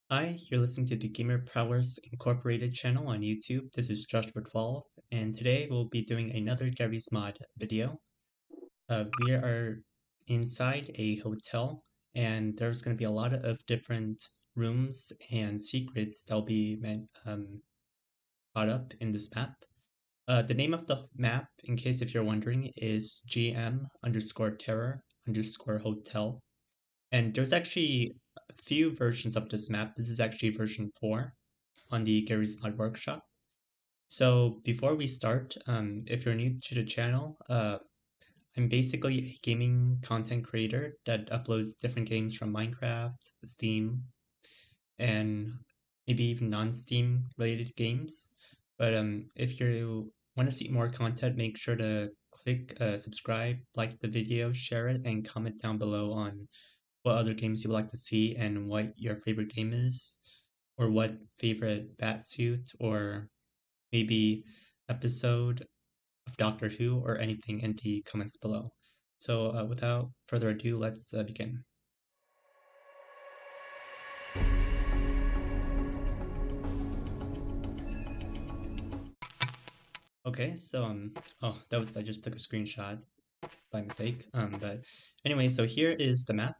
Hi, you're listening to the Gamer Prowess Incorporated channel on YouTube. This is Joshua12, and today we'll be doing another Garry's Mod video. We are inside a hotel, and there's going to be a lot of different rooms and secrets that'll be brought up in this map. The name of the map, in case if you're wondering, is GM_terror_hotel. And there's actually a few versions of this map. This is actually version 4 on the Garry's Mod Workshop. So before we start, if you're new to the channel, I'm basically a gaming content creator that uploads different games from Minecraft, Steam, and maybe even non-Steam related games. But if you want to see more content, make sure to click subscribe, like the video, share it, and comment down below on what other games you would like to see and what your favorite game is, or what favorite Batsuit or maybe episode of Doctor Who or anything in the comments below. So without further ado, let's begin. Okay, so oh, I just took a screenshot by mistake. But anyway, so here is the map.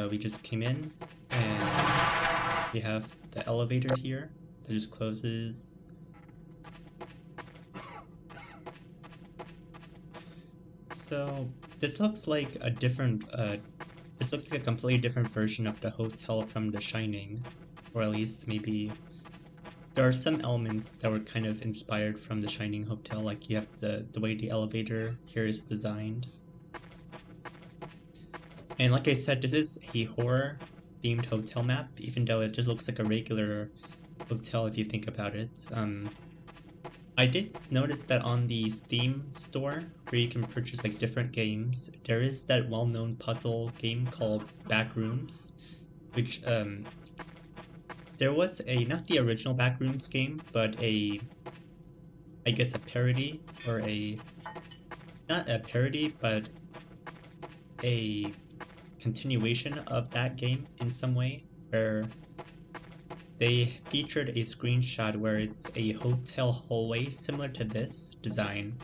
We just came in and we have the elevator here that just closes. So this looks like a different, this looks like a completely different version of the hotel from The Shining, or at least maybe there are some elements that were kind of inspired from The Shining hotel, like you have the way the elevator here is designed. And like I said, this is a horror themed hotel map, even though it just looks like a regular hotel if you think about it. I did notice that on the Steam store, where you can purchase like different games, there is that well-known puzzle game called Backrooms, which there was not the original Backrooms game, but I guess a parody, or not a parody, but a continuation of that game in some way, where they featured a screenshot where it's a hotel hallway similar to this design,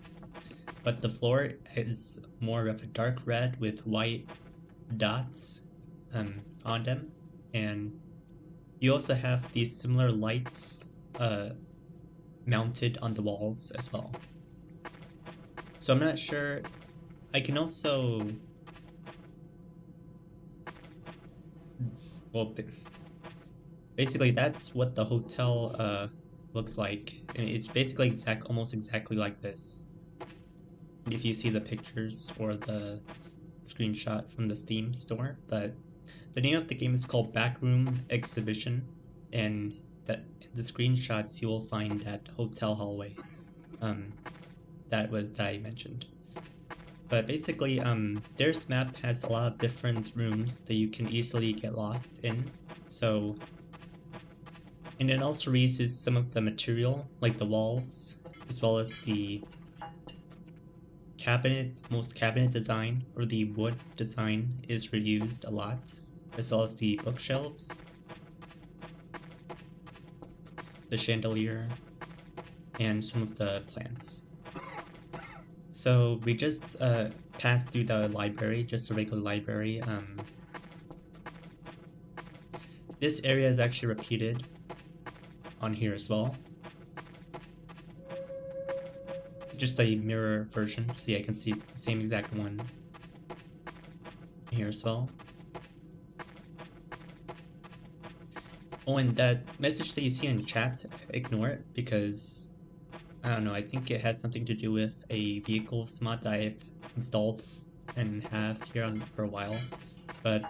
but the floor is more of a dark red with white dots on them, and you also have these similar lights mounted on the walls as well. So I'm not sure. I can also, well, basically that's what the hotel looks like, and it's basically almost exactly like this. If you see the pictures or the screenshot from the Steam store, but the name of the game is called Backroom Exhibition, and that in the screenshots you will find that hotel hallway that I mentioned. But basically, this map has a lot of different rooms that you can easily get lost in. So, and it also reuses some of the material, like the walls, as well as the most cabinet design, or the wood design, is reused a lot, as well as the bookshelves, the chandelier, and some of the plants. So we just passed through the library, just a regular library. This area is actually repeated on here as well. Just a mirror version, so yeah, I can see it's the same exact one here as well. Oh, and that message that you see in chat, ignore it, because I don't know, I think it has something to do with a vehicles mod that I've installed and have here on for a while, but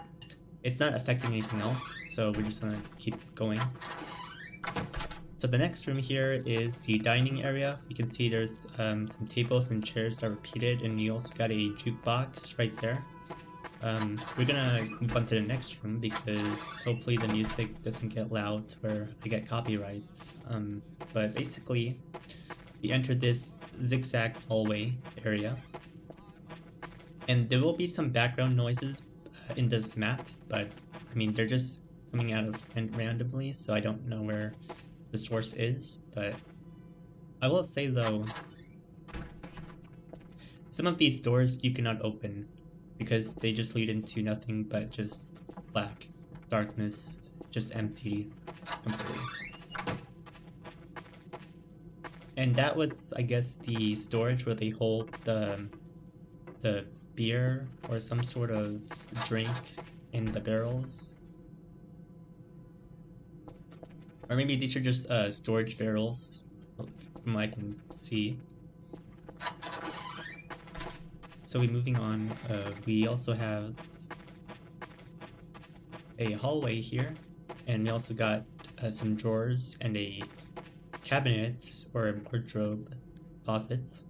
it's not affecting anything else, so we're just gonna keep going. So the next room here is the dining area. You can see there's some tables and chairs that are repeated, and you also got a jukebox right there. We're gonna move on to the next room because hopefully the music doesn't get loud where I get copyrights. But basically, we entered this zigzag hallway area, and there will be some background noises in this map, but I mean they're just coming out of randomly, so I don't know where the source is, but I will say though, some of these doors you cannot open because they just lead into nothing but just black, darkness, just empty completely. And that was, I guess, the storage where they hold the beer or some sort of drink in the barrels. Or maybe these are just storage barrels, from what I can see. So we're moving on. We also have a hallway here, and we also got some drawers and a cabinet or a wardrobe closet.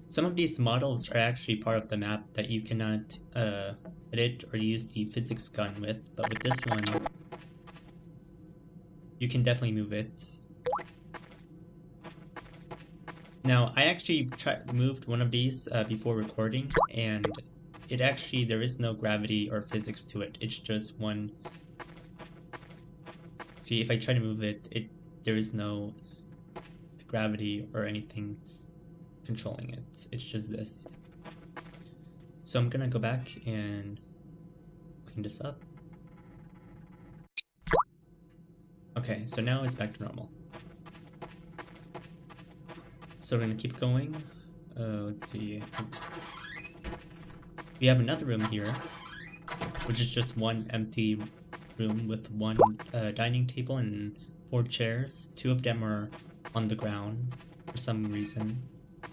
Some of these models are actually part of the map that you cannot edit or use the physics gun with, but with this one, you can definitely move it. Now, I actually moved one of these before recording, and it actually, there is no gravity or physics to it. It's just one. See, if I try to move it, there is no gravity or anything controlling it. It's just this. So I'm gonna go back and clean this up. Okay, so now it's back to normal. So we're gonna keep going. Let's see. We have another room here, which is just one empty room with one dining table and 4 chairs. 2 of them are on the ground for some reason.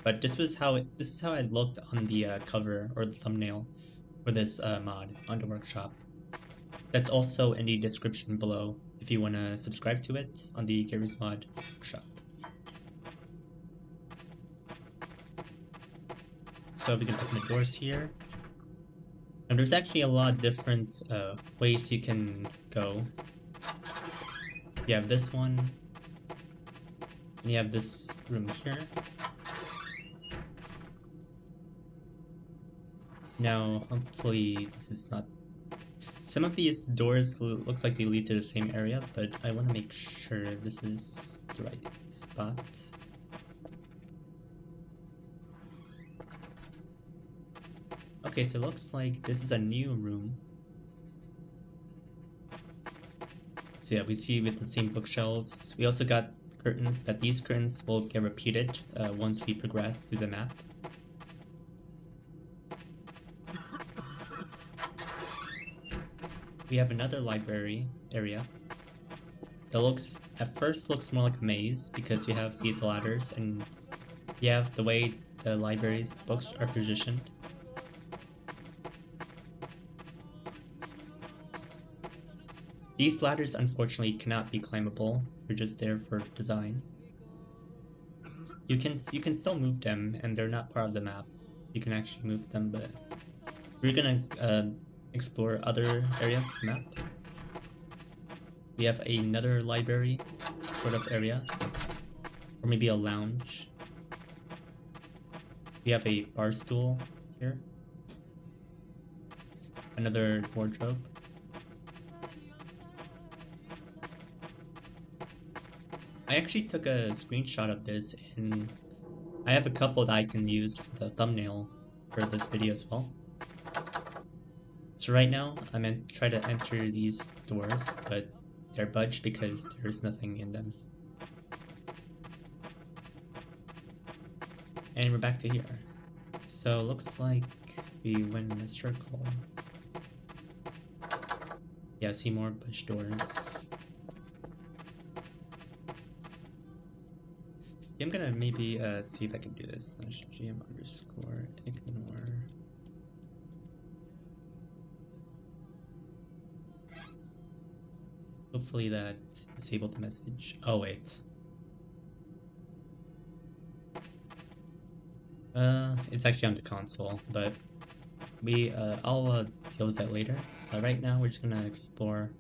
But this is how it looked on the cover or the thumbnail for this mod on the workshop. That's also in the description below if you want to subscribe to it on the Garry's Mod workshop. So we can open the doors here. And there's actually a lot of different ways you can go. You have this one, and you have this room here. Now, hopefully this is not... Some of these doors looks like they lead to the same area, but I want to make sure this is the right spot. Okay, so it looks like this is a new room. So yeah, we see with the same bookshelves. We also got curtains, that these curtains will get repeated once we progress through the map. We have another library area that at first looks more like a maze because you have these ladders and you have the way the library's books are positioned. These ladders unfortunately cannot be climbable, they're just there for design. You can still move them and they're not part of the map. You can actually move them, but we're gonna explore other areas of the map. We have another library sort of area, or maybe a lounge. We have a bar stool here. Another wardrobe. I actually took a screenshot of this and I have a couple that I can use for the thumbnail for this video as well. So right now, I'm going to try to enter these doors, but they're budged because there's nothing in them. And we're back to here. So looks like we went in a circle. Yeah, see more budged doors. Yeah, I'm gonna maybe see if I can do this. /gm_ignore. Hopefully that disabled the message. Oh wait. It's actually on the console, but I'll deal with that later. Right now we're just gonna explore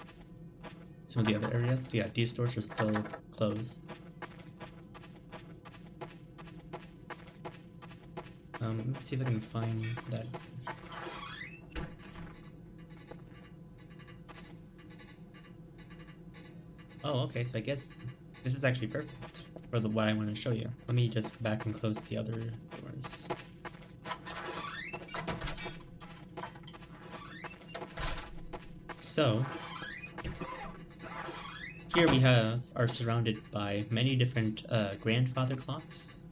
some of the other areas. Yeah, these doors are still closed. Let's see if I can find that. Oh, okay, so I guess this is actually perfect for what I want to show you. Let me just go back and close the other doors. So, here we are surrounded by many different grandfather clocks.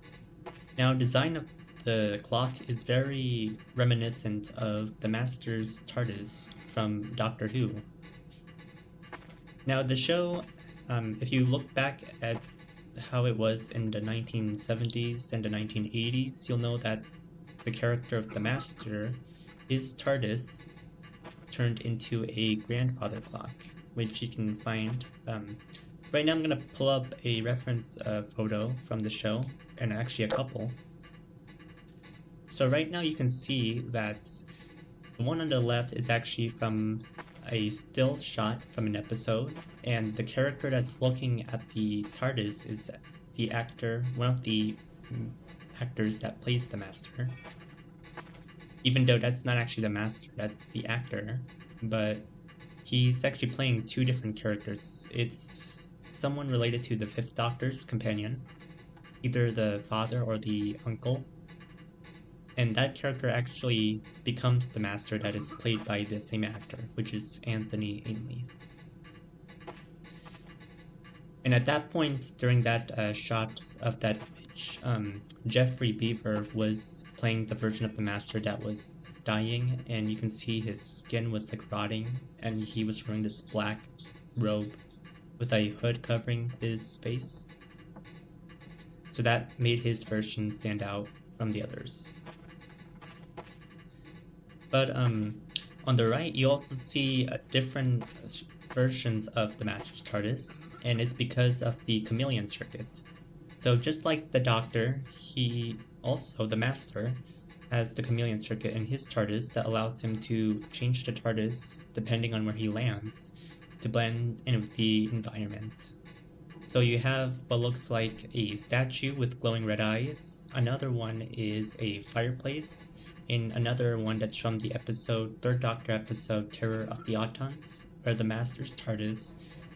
Now, design of the clock is very reminiscent of the Master's TARDIS from Doctor Who. Now, the show, if you look back at how it was in the 1970s and the 1980s, you'll know that the character of the Master, his TARDIS, turned into a grandfather clock, which you can find. Right now I'm going to pull up a reference photo from the show, and actually a couple. So right now you can see that the one on the left is actually from a still shot from an episode, and the character that's looking at the TARDIS is the actor, one of the actors that plays the Master. Even though that's not actually the Master, that's the actor, but he's actually playing two different characters. It's someone related to the Fifth Doctor's companion, either the father or the uncle. And that character actually becomes the Master that is played by the same actor, which is Anthony Ainley. And at that point, during that shot of that image, Jeffrey Beaver was playing the version of the Master that was dying, and you can see his skin was like rotting, and he was wearing this black robe with a hood covering his face. So that made his version stand out from the others. But on the right, you also see different versions of the Master's TARDIS, and it's because of the chameleon circuit. So just like the Doctor, the Master, has the chameleon circuit in his TARDIS that allows him to change the TARDIS depending on where he lands to blend in with the environment. So you have what looks like a statue with glowing red eyes, another one is a fireplace, and another one that's from the third Doctor episode, Terror of the Autons, where the Master's TARDIS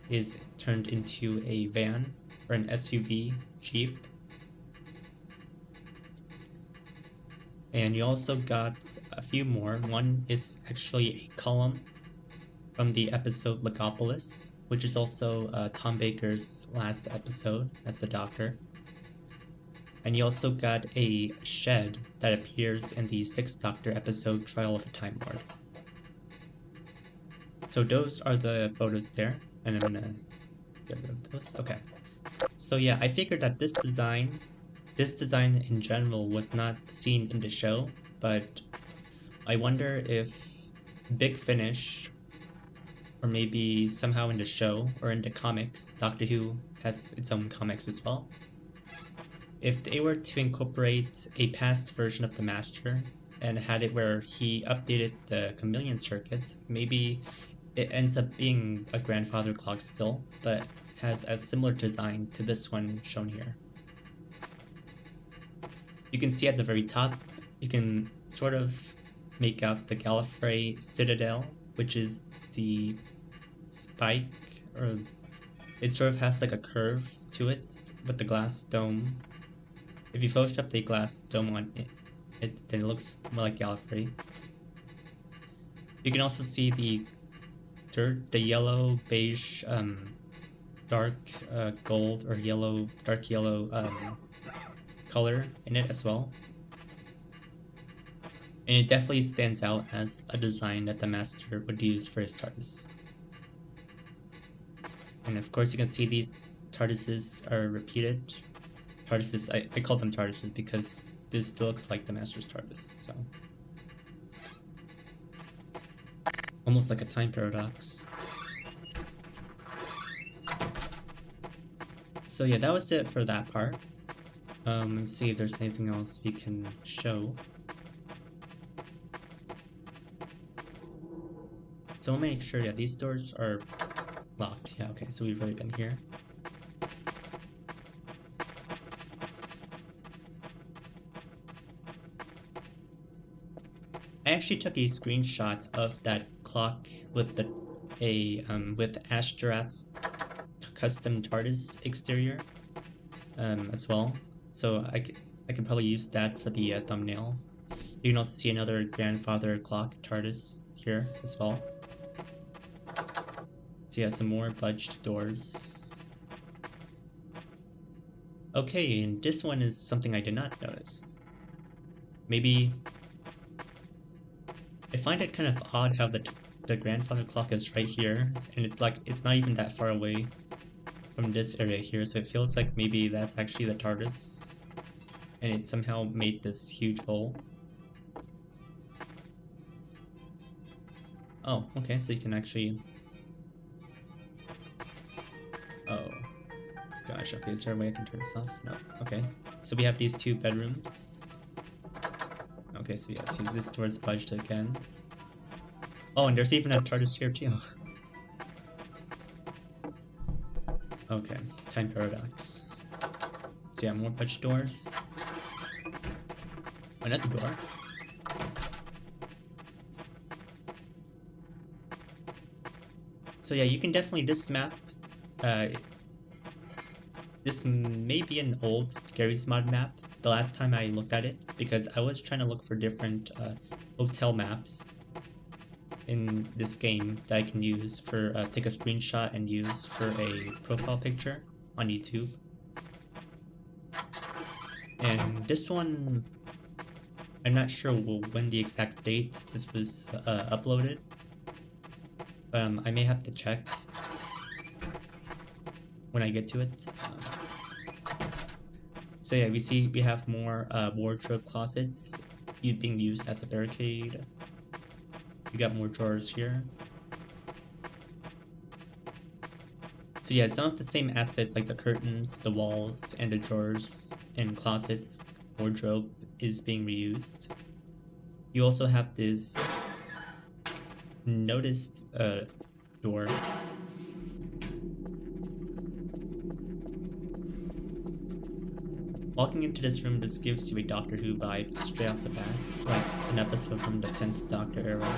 is turned into a van or an SUV Jeep. And you also got a few more. One is actually a column from the episode Legopolis, which is also Tom Baker's last episode as the Doctor. And you also got a shed that appears in the 6th Doctor episode Trial of a Time Lord. So those are the photos there, and I'm gonna get rid of those. Okay. So yeah, I figured that this design in general was not seen in the show, but I wonder if Big Finish, or maybe somehow in the show or in the comics, Doctor Who has its own comics as well. If they were to incorporate a past version of the Master and had it where he updated the chameleon circuit, maybe it ends up being a grandfather clock still, but has a similar design to this one shown here. You can see at the very top, you can sort of make out the Gallifrey Citadel, which is the spike, or it sort of has like a curve to it with the glass dome. If you Photoshop the glass dome on it, then it looks more like Gallifrey. You can also see the yellow, beige, dark gold or yellow, dark yellow color in it as well. And it definitely stands out as a design that the Master would use for his TARDIS. And of course you can see these TARDISes are repeated. TARDISes, I call them TARDISes because this looks like the Master's TARDIS, so. Almost like a time paradox. So yeah, that was it for that part. Let's see if there's anything else we can show. So I'll make sure that these doors are locked. Yeah, okay, so we've already been here. I actually took a screenshot of that clock with with Ashtarat's custom TARDIS exterior as well. So I could probably use that for the thumbnail. You can also see another grandfather clock TARDIS here as well. So yeah, some more budged doors. Okay, and this one is something I did not notice. Maybe I find it kind of odd how the grandfather clock is right here, and it's like it's not even that far away from this area here, so it feels like maybe that's actually the TARDIS, and it somehow made this huge hole. Oh, okay, so you can actually... Oh, gosh, okay, is there a way I can turn this off? No, okay. So we have these two bedrooms. Okay, so yeah, see, this door's budged again. Oh, and there's even a TARDIS here too. Okay, time paradox. So yeah, more budged doors. Another door. So yeah, you can definitely, this map, this may be an old Garry's Mod map, the last time I looked at it, because I was trying to look for different hotel maps in this game that I can use for, take a screenshot and use for a profile picture on YouTube. And this one, I'm not sure when the exact date this was uploaded, but I may have to check when I get to it. So yeah, we have more wardrobe closets being used as a barricade. We got more drawers here. So yeah, some of the same assets like the curtains, the walls, and the drawers and closets wardrobe is being reused. You also have this noticed door. Walking into this room just gives you a Doctor Who vibe straight off the bat, like an episode from the 10th Doctor era.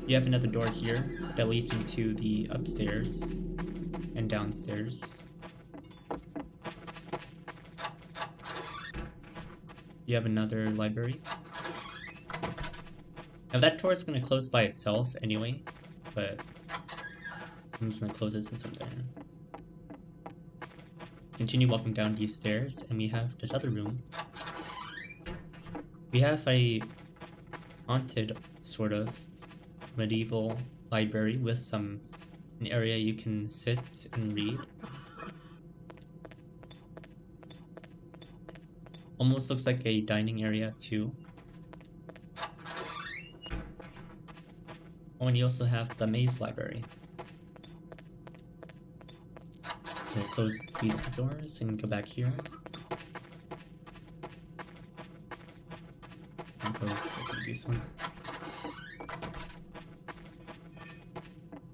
You have another door here that leads into the upstairs and downstairs. You have another library. Now that door is going to close by itself anyway, but I'm just going to close it since I'm there. Continue walking down these stairs, and we have this other room. We have a haunted, sort of, medieval library with an area you can sit and read. Almost looks like a dining area too. Oh, and you also have the maze library. So we'll close these doors and go back here. And close these ones.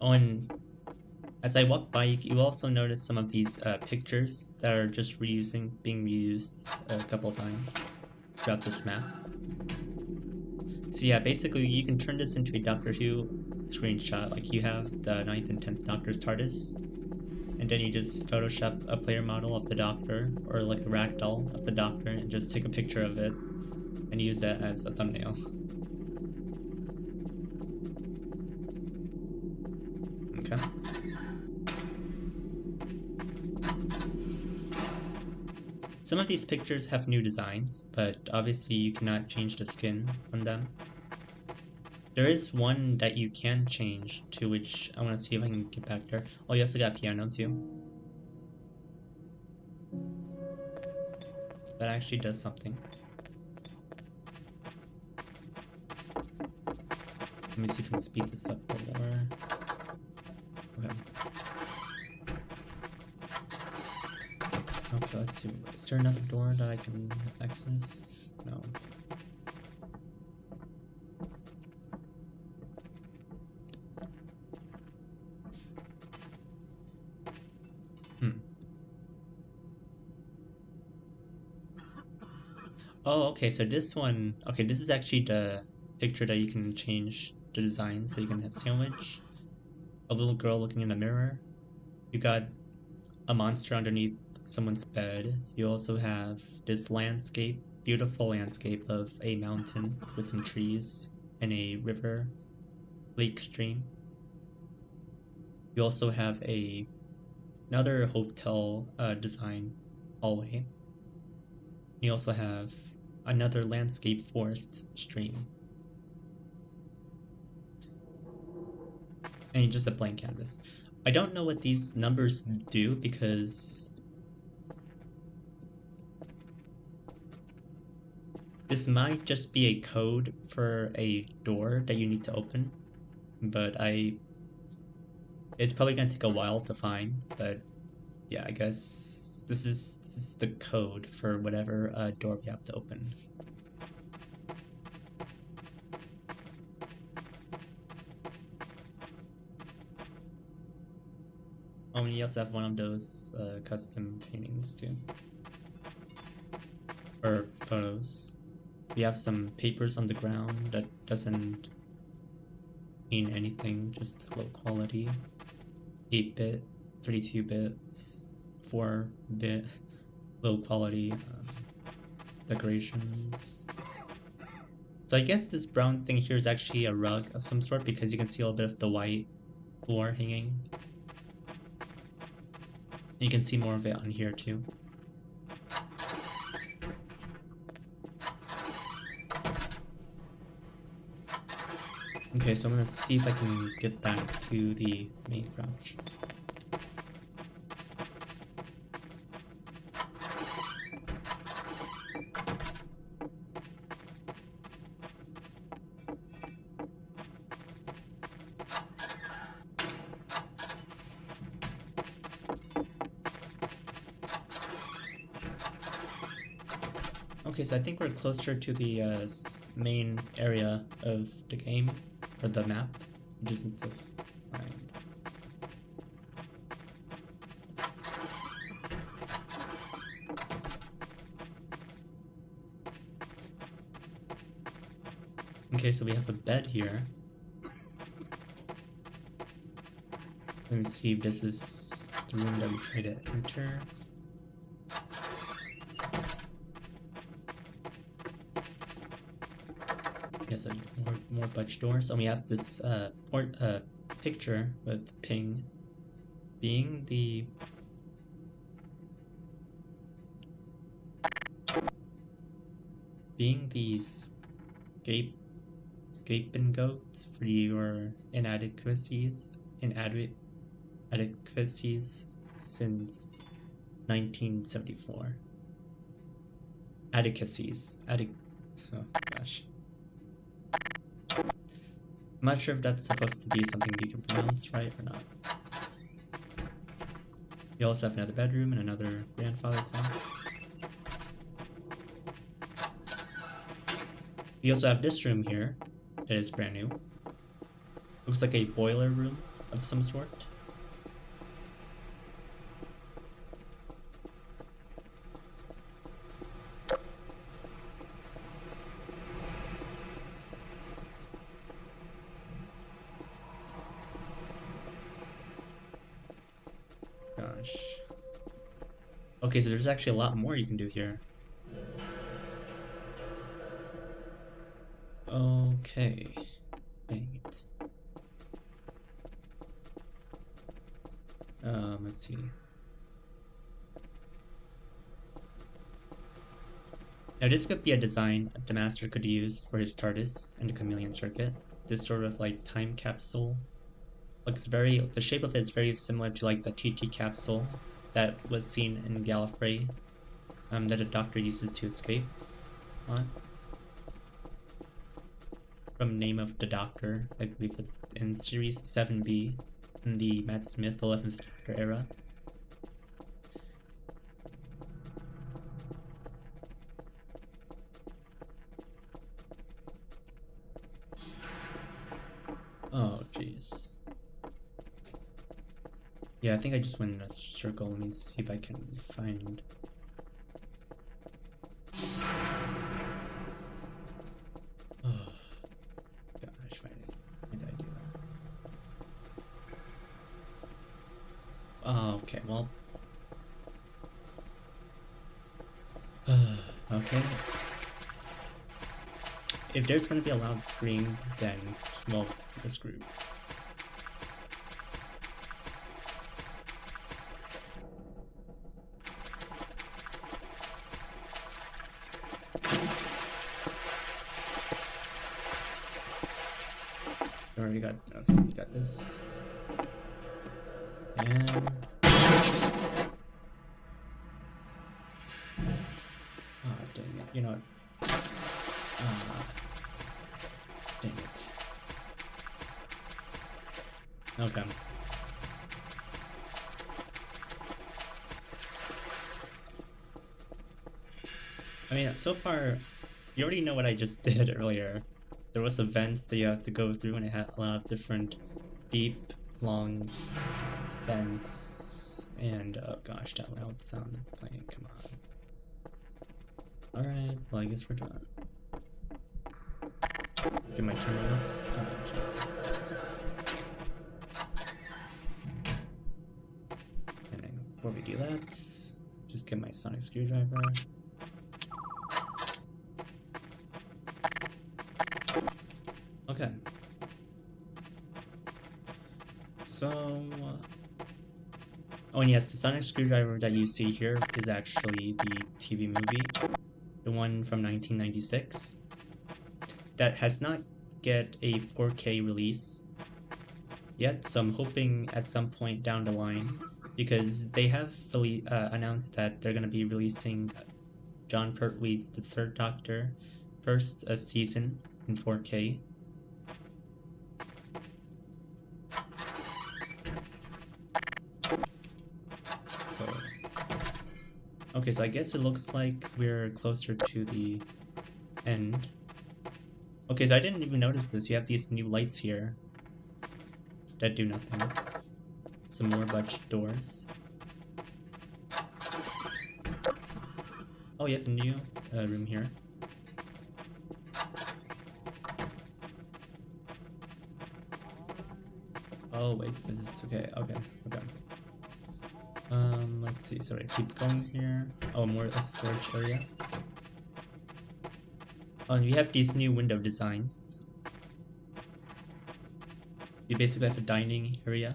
Oh, and as I walk by, you also notice some of these pictures that are just being reused a couple times throughout this map. So yeah, basically you can turn this into a Doctor Who screenshot, like you have the 9th and 10th Doctor's TARDIS, and then you just Photoshop a player model of the Doctor, or like a ragdoll of the Doctor, and just take a picture of it, and use that as a thumbnail. Okay. Some of these pictures have new designs, but obviously you cannot change the skin on them. There is one that you can change, to which I want to see if I can get back there. Oh, you also got piano too. That actually does something. Let me see if I can speed this up a little more. Okay. Okay, let's see. Is there another door that I can access? No. Oh, okay, so this one... Okay, this is actually the picture that you can change the design. So you can have sandwich, a little girl looking in the mirror. You got a monster underneath someone's bed. You also have this landscape, beautiful landscape of a mountain with some trees and a river, lake stream. You also have another hotel design hallway. You also have another landscape forest stream. And just a blank canvas. I don't know what these numbers do because this might just be a code for a door that you need to open, but it's probably gonna take a while to find, but yeah, I guess this is the code for whatever door we have to open. Oh, and you also have one of those custom paintings too. Or photos. We have some papers on the ground that doesn't mean anything, just low quality. 8-bit, 32-bit, 4-bit, low quality decorations. So I guess this brown thing here is actually a rug of some sort because you can see a little bit of the white floor hanging. You can see more of it on here too. Okay, so I'm gonna see if I can get back to the main crouch. Okay, so I think we're closer to the main area of the game, or the map. We just need to find. Okay, so we have a bed here. Let me see if this is the room that we try to enter. Yes, more budge doors. And we have this picture with Ping being the scapegoat for your inadequacies since 1974. Oh gosh. I'm not sure if that's supposed to be something you can pronounce right or not. You also have another bedroom and another grandfather clock. We also have this room here that is brand new. Looks like a boiler room of some sort. Gosh. Okay, so there's actually a lot more you can do here. Okay. Dang it. Let's see. Now this could be a design that the master could use for his TARDIS and the chameleon circuit. This sort of like time capsule. The shape of it is very similar to like the TT capsule that was seen in Gallifrey, that a doctor uses to escape on. From Name of the Doctor, I believe it's in Series 7B in the Matt Smith 11th Doctor era. Oh, jeez. Yeah, I think I just went in a circle. Let me see if I can find... Oh, gosh, why did I do that? Okay, well. Okay. If there's gonna be a loud scream, then, well, we're screwed. Already got, okay, we got this. And... oh, dang it, you know what? Dang it. Okay. I mean, so far, you already know what I just did earlier. There was events that you have to go through, and it had a lot of different deep, long vents. And, oh gosh, that loud sound is playing, come on. Alright, well, I guess we're done. Get my camera lens. Oh, jeez. And then before we do that, just get my sonic screwdriver. Okay. So, oh, and yes, the sonic screwdriver that you see here is actually the TV movie, the one from 1996, that has not get a 4K release yet, so I'm hoping at some point down the line, because they have announced that they're going to be releasing John Pertwee's The Third Doctor first season in 4K. So, okay, so I guess it looks like we're closer to the end. Okay, so I didn't even notice this. You have these new lights here that do nothing. Some more budged doors. Oh, you have a new room here. Oh wait, this is okay. Let's see. Sorry, keep going here. Oh, more a storage area. Oh, and we have these new window designs. You basically have a dining area.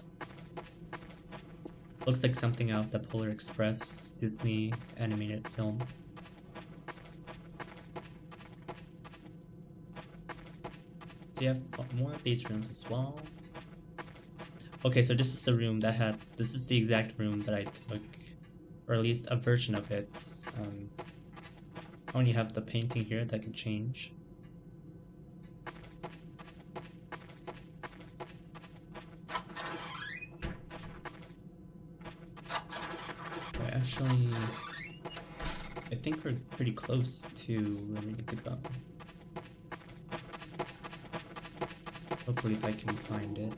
Looks like something out of the Polar Express Disney animated film. So you have more of these rooms as well. Okay, so this is the room that had, this is the exact room that I took, or at least a version of it. I only have the painting here that can change. Actually, I think we're pretty close to where we need to go. Hopefully if I can find it.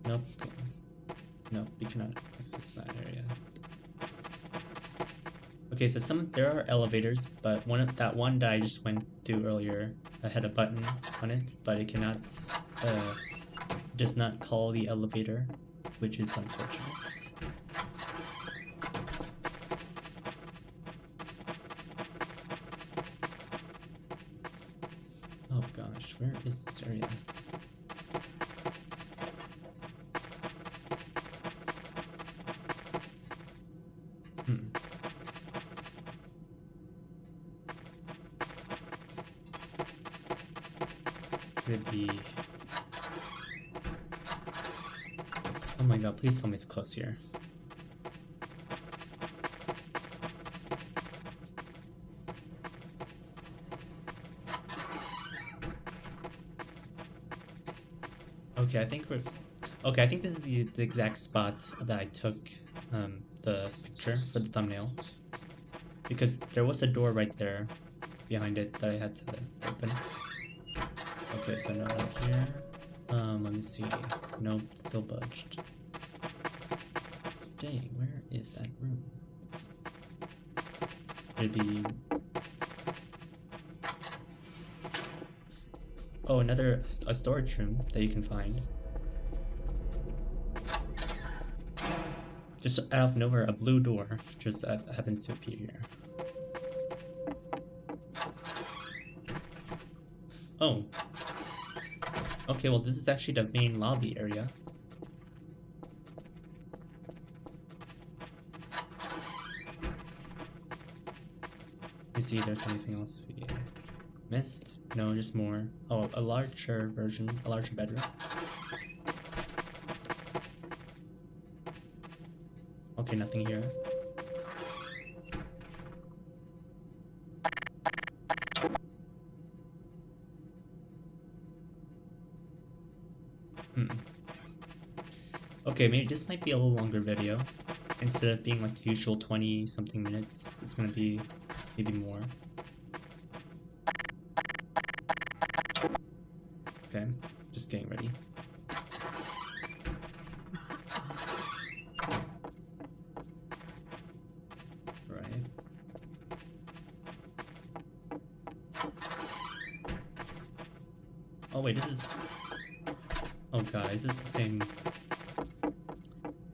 Nope. Okay. Nope, we cannot access that area. Okay, so there are elevators, but that one that I just went through earlier had a button on it, but it cannot does not call the elevator, which is unfortunate. Oh gosh, where is this area? Could be... oh my god, please tell me it's close here. Okay, I think we're... okay, I think this is the exact spot that I took the picture for the thumbnail. Because there was a door right there behind it that I had to open. Okay, so no right here. Let me see. Nope, still budged. Dang, where is that room? It'd be... Oh, another a storage room that you can find. Just out of nowhere, a blue door just happens to appear here. Oh. Okay, well this is actually the main lobby area. Let me see if there's anything else we missed. No, just more. Oh, a larger version, a larger bedroom. Okay, nothing here. Okay, maybe this might be a little longer video. Instead of being like the usual 20-something minutes, it's gonna be maybe more. Okay, just getting ready. Right. Oh wait, this is... Oh god, is this the same...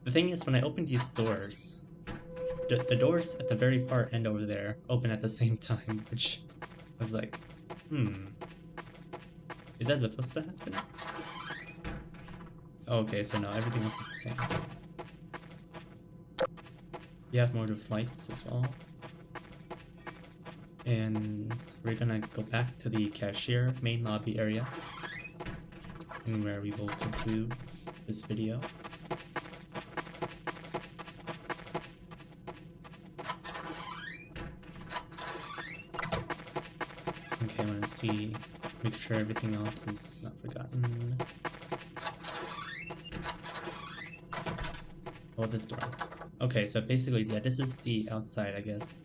The thing is, when I open these doors, the doors at the very far end over there open at the same time, which was like, is that supposed to happen? Okay, so no, everything else is the same. You have more of those lights as well. And we're gonna go back to the cashier main lobby area, and where we will conclude this video. Okay, I want to see, make sure everything else is not forgotten. Oh, this door. Okay, so basically, yeah, this is the outside, I guess.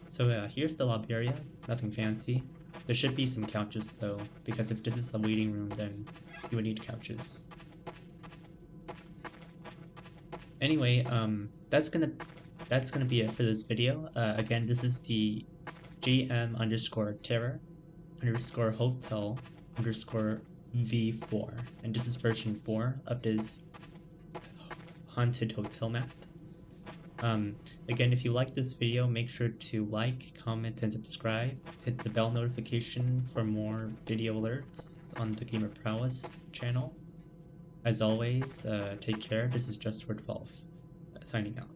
So here's the lobby area, nothing fancy. There should be some couches though, because if this is a waiting room, then you would need couches. Anyway, that's gonna be it for this video. Again, this is the GM_terror_hotel_v4, and this is version 4 of this haunted hotel map. Again, if you like this video, make sure to like, comment, and subscribe. Hit the bell notification for more video alerts on the Gamer Prowess channel. As always, take care. This is JustWord12, signing out.